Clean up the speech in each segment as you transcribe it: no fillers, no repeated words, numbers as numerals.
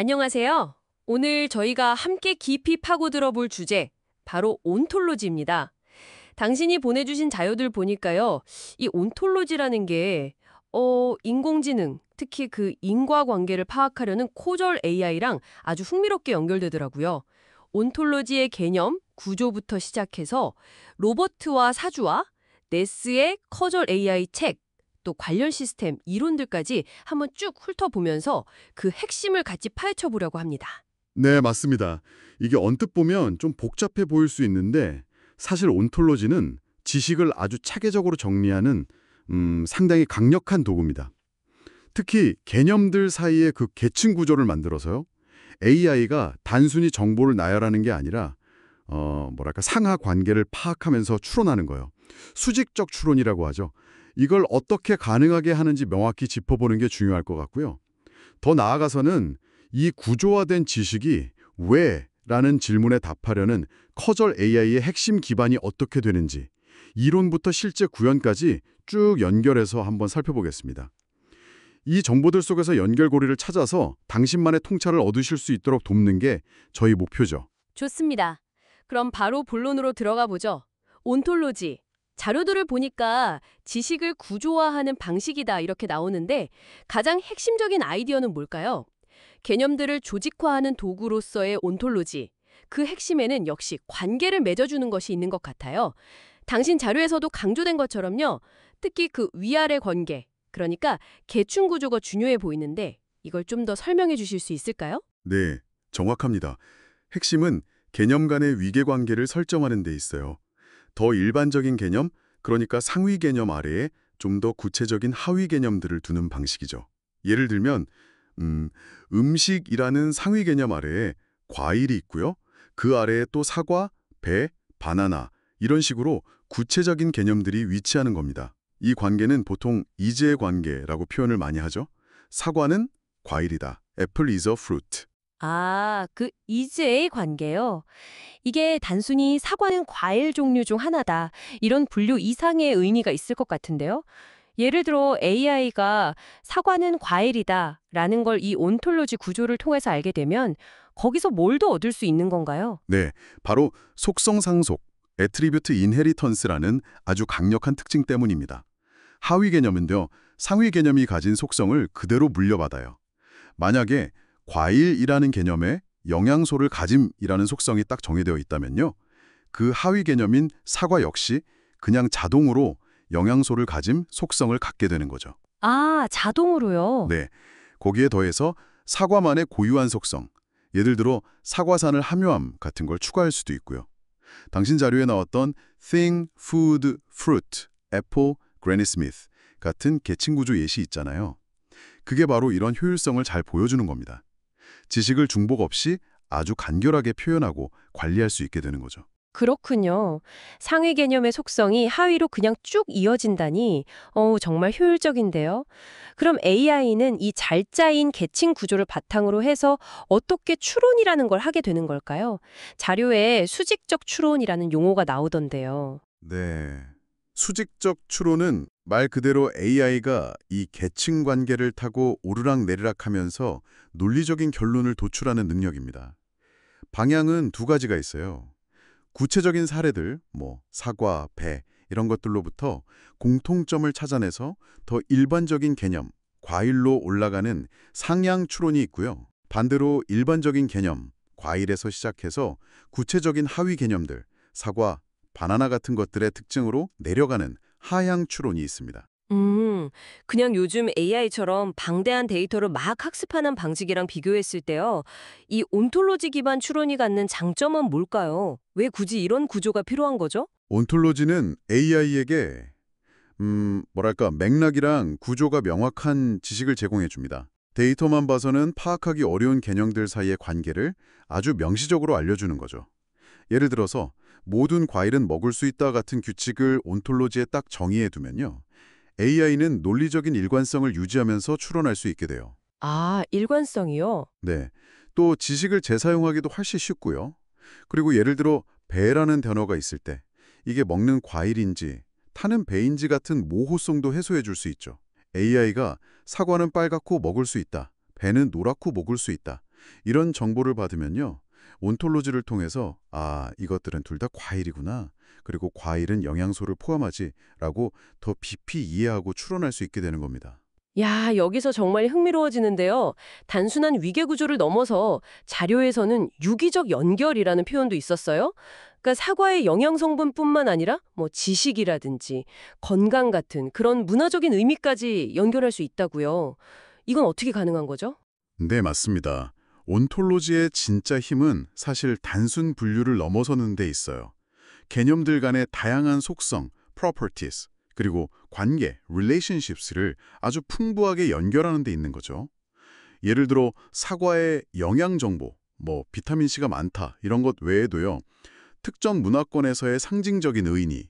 안녕하세요. 오늘 저희가 함께 깊이 파고들어 볼 주제, 바로 온톨로지입니다. 당신이 보내주신 자료들 보니까요, 이 온톨로지라는 게, 인공지능, 특히 그 인과관계를 파악하려는 코절 AI랑 아주 흥미롭게 연결되더라고요. 온톨로지의 개념, 구조부터 시작해서 로버트와 사주와 네스의 커절 AI 책, 또 관련 시스템, 이론들까지 한번 쭉 훑어보면서 그 핵심을 같이 파헤쳐 보려고 합니다. 네, 맞습니다. 이게 언뜻 보면 좀 복잡해 보일 수 있는데 사실 온톨로지는 지식을 아주 체계적으로 정리하는 상당히 강력한 도구입니다. 특히 개념들 사이의 그 계층 구조를 만들어서요. AI가 단순히 정보를 나열하는 게 아니라 상하 관계를 파악하면서 추론하는 거예요. 수직적 추론이라고 하죠. 이걸 어떻게 가능하게 하는지 명확히 짚어보는 게 중요할 것 같고요. 더 나아가서는 이 구조화된 지식이 왜? 라는 질문에 답하려는 커절 AI의 핵심 기반이 어떻게 되는지 이론부터 실제 구현까지 쭉 연결해서 한번 살펴보겠습니다. 이 정보들 속에서 연결고리를 찾아서 당신만의 통찰을 얻으실 수 있도록 돕는 게 저희 목표죠. 좋습니다. 그럼 바로 본론으로 들어가 보죠. 온톨로지. 자료들을 보니까 지식을 구조화하는 방식이다 이렇게 나오는데 가장 핵심적인 아이디어는 뭘까요? 개념들을 조직화하는 도구로서의 온톨로지. 그 핵심에는 역시 관계를 맺어주는 것이 있는 것 같아요. 당신 자료에서도 강조된 것처럼요. 특히 그 위아래 관계, 그러니까 계층 구조가 중요해 보이는데 이걸 좀 더 설명해 주실 수 있을까요? 네, 정확합니다. 핵심은 개념 간의 위계관계를 설정하는 데 있어요. 더 일반적인 개념, 그러니까 상위 개념 아래에 좀 더 구체적인 하위 개념들을 두는 방식이죠. 예를 들면 음식이라는 상위 개념 아래에 과일이 있고요. 그 아래에 또 사과, 배, 바나나 이런 식으로 구체적인 개념들이 위치하는 겁니다. 이 관계는 보통 이제 관계라고 표현을 많이 하죠. 사과는 과일이다. Apple is a fruit. 아, 그 이즈의 관계요. 이게 단순히 사과는 과일 종류 중 하나다. 이런 분류 이상의 의미가 있을 것 같은데요. 예를 들어 AI가 사과는 과일이다 라는 걸 이 온톨로지 구조를 통해서 알게 되면 거기서 뭘 더 얻을 수 있는 건가요? 네, 바로 속성 상속, attribute inheritance라는 아주 강력한 특징 때문입니다. 하위 개념은요, 상위 개념이 가진 속성을 그대로 물려받아요. 만약에 과일이라는 개념에 영양소를 가짐이라는 속성이 딱 정해되어 있다면요. 그 하위 개념인 사과 역시 그냥 자동으로 영양소를 가짐 속성을 갖게 되는 거죠. 아, 자동으로요? 네, 거기에 더해서 사과만의 고유한 속성, 예를 들어 사과산을 함유함 같은 걸 추가할 수도 있고요. 당신 자료에 나왔던 thing, food, fruit, apple, Granny Smith 같은 계층 구조 예시 있잖아요. 그게 바로 이런 효율성을 잘 보여주는 겁니다. 지식을 중복 없이 아주 간결하게 표현하고 관리할 수 있게 되는 거죠. 그렇군요. 상위 개념의 속성이 하위로 그냥 쭉 이어진다니, 정말 효율적인데요. 그럼 AI는 이 잘 짜인 계층 구조를 바탕으로 해서 어떻게 추론이라는 걸 하게 되는 걸까요? 자료에 수직적 추론이라는 용어가 나오던데요. 네. 수직적 추론은 말 그대로 AI가 이 계층 관계를 타고 오르락내리락 하면서 논리적인 결론을 도출하는 능력입니다. 방향은 두 가지가 있어요. 구체적인 사례들, 사과, 배 이런 것들로부터 공통점을 찾아내서 더 일반적인 개념, 과일로 올라가는 상향 추론이 있고요. 반대로 일반적인 개념, 과일에서 시작해서 구체적인 하위 개념들, 사과, 바나나 같은 것들의 특징으로 내려가는 하향 추론이 있습니다. 그냥 요즘 AI처럼 방대한 데이터를 막 학습하는 방식이랑 비교했을 때요. 이 온톨로지 기반 추론이 갖는 장점은 뭘까요? 왜 굳이 이런 구조가 필요한 거죠? 온톨로지는 AI에게 맥락이랑 구조가 명확한 지식을 제공해 줍니다. 데이터만 봐서는 파악하기 어려운 개념들 사이의 관계를 아주 명시적으로 알려주는 거죠. 예를 들어서 모든 과일은 먹을 수 있다 같은 규칙을 온톨로지에 딱 정의해 두면요. AI는 논리적인 일관성을 유지하면서 추론할 수 있게 돼요. 아, 일관성이요? 네. 또 지식을 재사용하기도 훨씬 쉽고요. 그리고 예를 들어 배라는 단어가 있을 때 이게 먹는 과일인지 타는 배인지 같은 모호성도 해소해 줄 수 있죠. AI가 사과는 빨갛고 먹을 수 있다. 배는 노랗고 먹을 수 있다. 이런 정보를 받으면요. 온톨로지를 통해서 이것들은 둘 다 과일이구나. 그리고 과일은 영양소를 포함하지 라고 더 깊이 이해하고 추론할 수 있게 되는 겁니다. 야, 여기서 정말 흥미로워지는데요. 단순한 위계 구조를 넘어서 자료에서는 유기적 연결이라는 표현도 있었어요. 그러니까 사과의 영양 성분뿐만 아니라 뭐 지식이라든지 건강 같은 그런 문화적인 의미까지 연결할 수 있다고요. 이건 어떻게 가능한 거죠? 네, 맞습니다. 온톨로지의 진짜 힘은 사실 단순 분류를 넘어서는 데 있어요. 개념들 간의 다양한 속성, properties, 그리고 관계, relationships를 아주 풍부하게 연결하는 데 있는 거죠. 예를 들어 사과의 영양 정보, 비타민C가 많다 이런 것 외에도요. 특정 문화권에서의 상징적인 의미,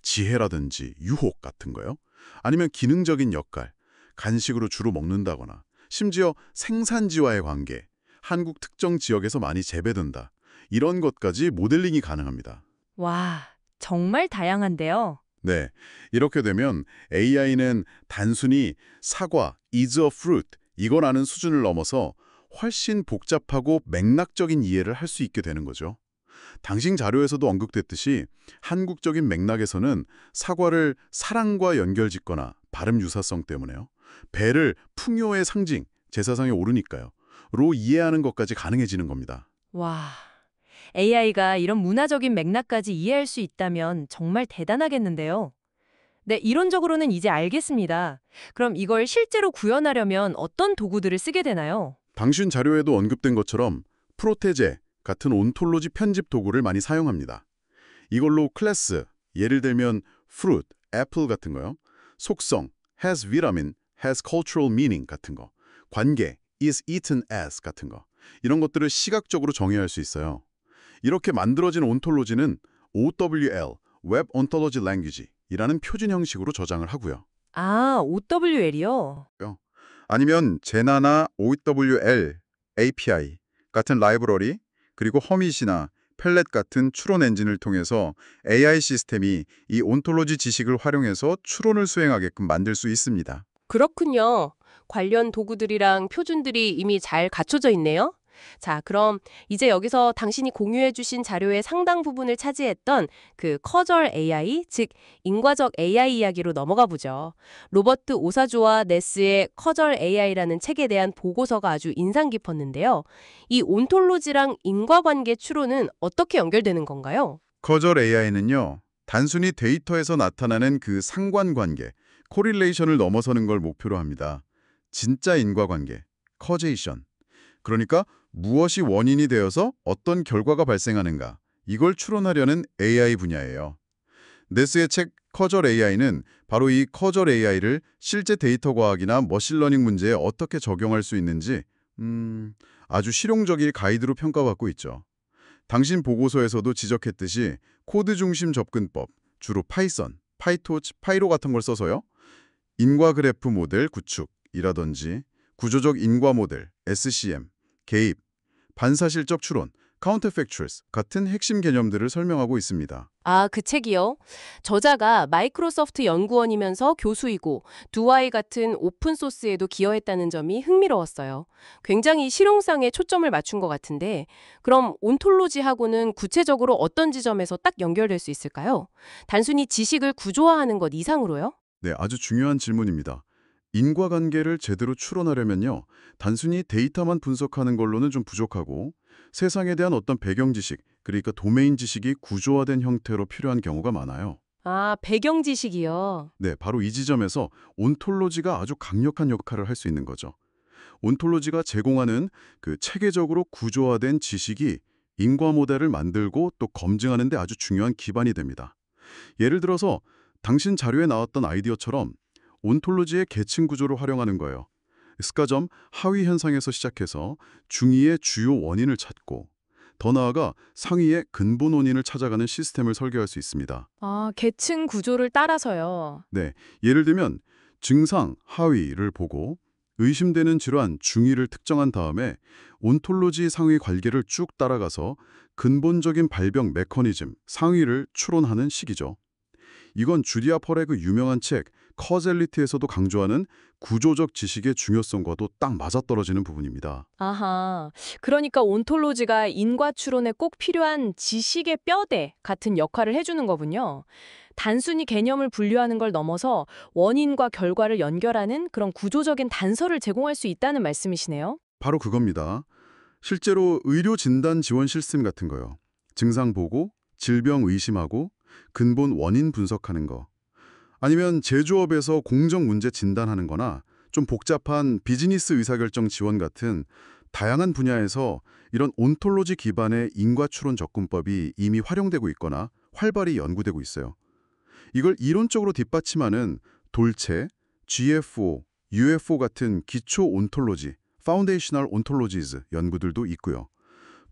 지혜라든지 유혹 같은 거요. 아니면 기능적인 역할, 간식으로 주로 먹는다거나 심지어 생산지와의 관계, 한국 특정 지역에서 많이 재배된다. 이런 것까지 모델링이 가능합니다. 와, 정말 다양한데요. 네, 이렇게 되면 AI는 단순히 사과, is a fruit, 이걸 아는 수준을 넘어서 훨씬 복잡하고 맥락적인 이해를 할 수 있게 되는 거죠. 당신 자료에서도 언급됐듯이 한국적인 맥락에서는 사과를 사랑과 연결짓거나 발음 유사성 때문에요. 배를 풍요의 상징, 제사상에 오르니까요. 로 이해하는 것까지 가능해지는 겁니다. 와, AI가 이런 문화적인 맥락까지 이해할 수 있다면 정말 대단하겠는데요. 네, 이론적으로는 이제 알겠습니다. 그럼 이걸 실제로 구현하려면 어떤 도구들을 쓰게 되나요? 당신 자료에도 언급된 것처럼 프로테제 같은 온톨로지 편집 도구를 많이 사용합니다. 이걸로 클래스, 예를 들면 fruit, apple 같은 거요. 속성, has vitamin, has cultural meaning 같은 거. 관계, is eaten as 같은 거. 이런 것들을 시각적으로 정의할 수 있어요. 이렇게 만들어진 온톨로지는 OWL, Web Ontology Language 이라는 표준 형식으로 저장을 하고요. OWL이요? 아니면 제나나 OWL, API 같은 라이브러리, 그리고 허밋이나 펠렛 같은 추론 엔진을 통해서 AI 시스템이 이 온톨로지 지식을 활용해서 추론을 수행하게끔 만들 수 있습니다. 그렇군요. 관련 도구들이랑 표준들이 이미 잘 갖춰져 있네요. 자, 그럼 이제 여기서 당신이 공유해 주신 자료의 상당 부분을 차지했던 그 커절 AI, 즉 인과적 AI 이야기로 넘어가 보죠. 로버트 오사조와 네스의 커절 AI라는 책에 대한 보고서가 아주 인상 깊었는데요. 이 온톨로지랑 인과관계 추론은 어떻게 연결되는 건가요? 커절 AI는요, 단순히 데이터에서 나타나는 그 상관관계, 코릴레이션을 넘어서는 걸 목표로 합니다. 진짜 인과관계, 커제이션. 그러니까 무엇이 원인이 되어서 어떤 결과가 발생하는가, 이걸 추론하려는 AI 분야예요. 네스의 책 커절 AI는 바로 이 커절 AI를 실제 데이터 과학이나 머신러닝 문제에 어떻게 적용할 수 있는지 아주 실용적인 가이드로 평가받고 있죠. 당신 보고서에서도 지적했듯이 코드 중심 접근법, 주로 파이썬, 파이토치, 파이로 같은 걸 써서요. 인과 그래프 모델 구축이라든지 구조적 인과 모델, SCM, 개입, 반사실적 추론, counterfactuals 같은 핵심 개념들을 설명하고 있습니다. 그 책이요. 저자가 마이크로소프트 연구원이면서 교수이고 두아이 같은 오픈소스에도 기여했다는 점이 흥미로웠어요. 굉장히 실용성에 초점을 맞춘 것 같은데 그럼 온톨로지하고는 구체적으로 어떤 지점에서 딱 연결될 수 있을까요? 단순히 지식을 구조화하는 것 이상으로요? 네, 아주 중요한 질문입니다. 인과관계를 제대로 추론하려면요. 단순히 데이터만 분석하는 걸로는 좀 부족하고 세상에 대한 어떤 배경 지식, 그러니까 도메인 지식이 구조화된 형태로 필요한 경우가 많아요. 배경 지식이요. 네, 바로 이 지점에서 온톨로지가 아주 강력한 역할을 할 수 있는 거죠. 온톨로지가 제공하는 그 체계적으로 구조화된 지식이 인과 모델을 만들고 또 검증하는 데 아주 중요한 기반이 됩니다. 예를 들어서 당신 자료에 나왔던 아이디어처럼 온톨로지의 계층 구조를 활용하는 거예요. 스카점 하위 현상에서 시작해서 중위의 주요 원인을 찾고 더 나아가 상위의 근본 원인을 찾아가는 시스템을 설계할 수 있습니다. 계층 구조를 따라서요. 네, 예를 들면 증상 하위를 보고 의심되는 질환 중위를 특정한 다음에 온톨로지 상위 관계를 쭉 따라가서 근본적인 발병 메커니즘 상위를 추론하는 식이죠. 이건 주디아 펄의 그 유명한 책 커젤리티에서도 강조하는 구조적 지식의 중요성과도 딱 맞아떨어지는 부분입니다. 아하, 그러니까 온톨로지가 인과 추론에 꼭 필요한 지식의 뼈대 같은 역할을 해주는 거군요. 단순히 개념을 분류하는 걸 넘어서 원인과 결과를 연결하는 그런 구조적인 단서를 제공할 수 있다는 말씀이시네요. 바로 그겁니다. 실제로 의료 진단 지원 시스템 같은 거요. 증상 보고, 질병 의심하고, 근본 원인 분석하는 거. 아니면 제조업에서 공정 문제 진단하는 거나 좀 복잡한 비즈니스 의사결정 지원 같은 다양한 분야에서 이런 온톨로지 기반의 인과추론 접근법이 이미 활용되고 있거나 활발히 연구되고 있어요. 이걸 이론적으로 뒷받침하는 돌체, GFO, UFO 같은 기초 온톨로지, Foundational Ontologies 연구들도 있고요.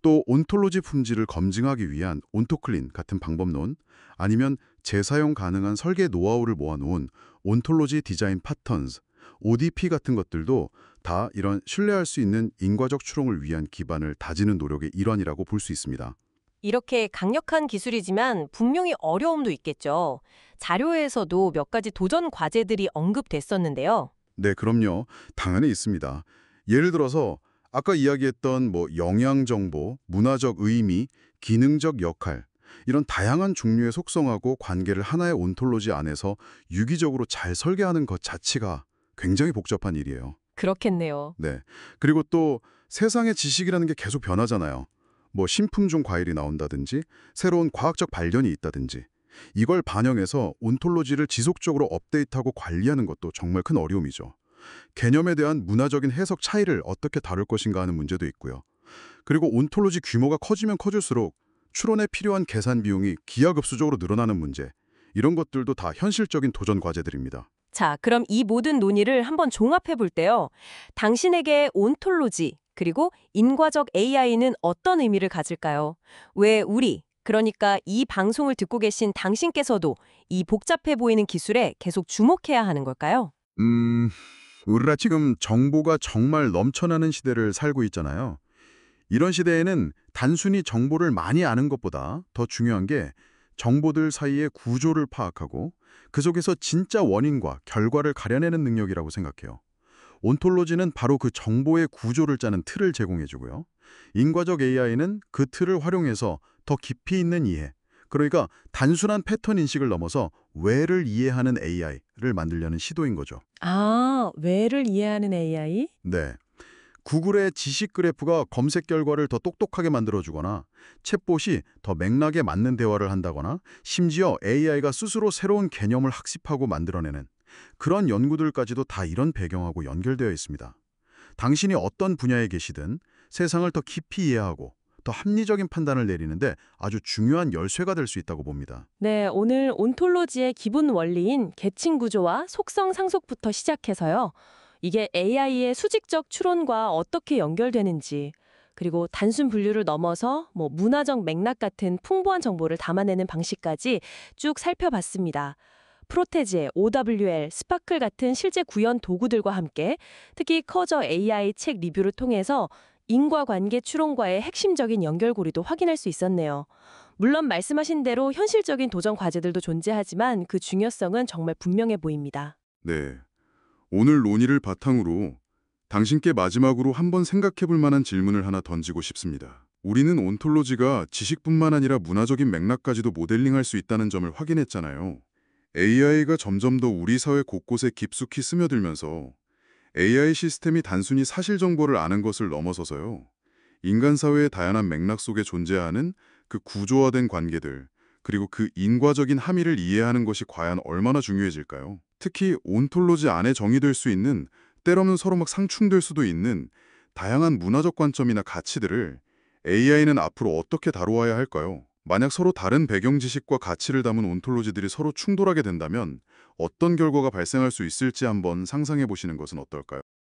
또 온톨로지 품질을 검증하기 위한 온토클린 같은 방법론, 아니면 재사용 가능한 설계 노하우를 모아놓은 온톨로지 디자인 패턴즈, ODP 같은 것들도 다 이런 신뢰할 수 있는 인과적 추론을 위한 기반을 다지는 노력의 일환이라고 볼 수 있습니다. 이렇게 강력한 기술이지만 분명히 어려움도 있겠죠. 자료에서도 몇 가지 도전 과제들이 언급됐었는데요. 네, 그럼요. 당연히 있습니다. 예를 들어서 아까 이야기했던 영양 정보, 문화적 의미, 기능적 역할, 이런 다양한 종류의 속성하고 관계를 하나의 온톨로지 안에서 유기적으로 잘 설계하는 것 자체가 굉장히 복잡한 일이에요. 그렇겠네요. 네. 그리고 또 세상의 지식이라는 게 계속 변하잖아요. 신품종 과일이 나온다든지 새로운 과학적 발견이 있다든지 이걸 반영해서 온톨로지를 지속적으로 업데이트하고 관리하는 것도 정말 큰 어려움이죠. 개념에 대한 문화적인 해석 차이를 어떻게 다룰 것인가 하는 문제도 있고요. 그리고 온톨로지 규모가 커지면 커질수록 추론에 필요한 계산 비용이 기하급수적으로 늘어나는 문제, 이런 것들도 다 현실적인 도전 과제들입니다. 자, 그럼 이 모든 논의를 한번 종합해 볼 때요. 당신에게 온톨로지, 그리고 인과적 AI는 어떤 의미를 가질까요? 왜 우리, 그러니까 이 방송을 듣고 계신 당신께서도 이 복잡해 보이는 기술에 계속 주목해야 하는 걸까요? 우리가 지금 정보가 정말 넘쳐나는 시대를 살고 있잖아요. 이런 시대에는 단순히 정보를 많이 아는 것보다 더 중요한 게 정보들 사이의 구조를 파악하고 그 속에서 진짜 원인과 결과를 가려내는 능력이라고 생각해요. 온톨로지는 바로 그 정보의 구조를 짜는 틀을 제공해주고요. 인과적 AI는 그 틀을 활용해서 더 깊이 있는 이해, 그러니까 단순한 패턴 인식을 넘어서 왜를 이해하는 AI를 만들려는 시도인 거죠. 아, 왜를 이해하는 AI? 네. 구글의 지식 그래프가 검색 결과를 더 똑똑하게 만들어주거나 챗봇이 더 맥락에 맞는 대화를 한다거나 심지어 AI가 스스로 새로운 개념을 학습하고 만들어내는 그런 연구들까지도 다 이런 배경하고 연결되어 있습니다. 당신이 어떤 분야에 계시든 세상을 더 깊이 이해하고 더 합리적인 판단을 내리는데 아주 중요한 열쇠가 될 수 있다고 봅니다. 네, 오늘 온톨로지의 기본 원리인 계층 구조와 속성 상속부터 시작해서요. 이게 AI의 수직적 추론과 어떻게 연결되는지, 그리고 단순 분류를 넘어서 문화적 맥락 같은 풍부한 정보를 담아내는 방식까지 쭉 살펴봤습니다. 프로테제, OWL, 스파클 같은 실제 구현 도구들과 함께 특히 커저 AI 책 리뷰를 통해서 인과관계 추론과의 핵심적인 연결고리도 확인할 수 있었네요. 물론 말씀하신 대로 현실적인 도전 과제들도 존재하지만 그 중요성은 정말 분명해 보입니다. 네. 오늘 논의를 바탕으로 당신께 마지막으로 한번 생각해 볼 만한 질문을 하나 던지고 싶습니다. 우리는 온톨로지가 지식뿐만 아니라 문화적인 맥락까지도 모델링할 수 있다는 점을 확인했잖아요. AI가 점점 더 우리 사회 곳곳에 깊숙이 스며들면서 AI 시스템이 단순히 사실 정보를 아는 것을 넘어서서요. 인간 사회의 다양한 맥락 속에 존재하는 그 구조화된 관계들, 그리고 그 인과적인 함의를 이해하는 것이 과연 얼마나 중요해질까요? 특히 온톨로지 안에 정의될 수 있는, 때로는 서로 막 상충될 수도 있는 다양한 문화적 관점이나 가치들을 AI는 앞으로 어떻게 다루어야 할까요? 만약 서로 다른 배경 지식과 가치를 담은 온톨로지들이 서로 충돌하게 된다면 어떤 결과가 발생할 수 있을지 한번 상상해 보시는 것은 어떨까요?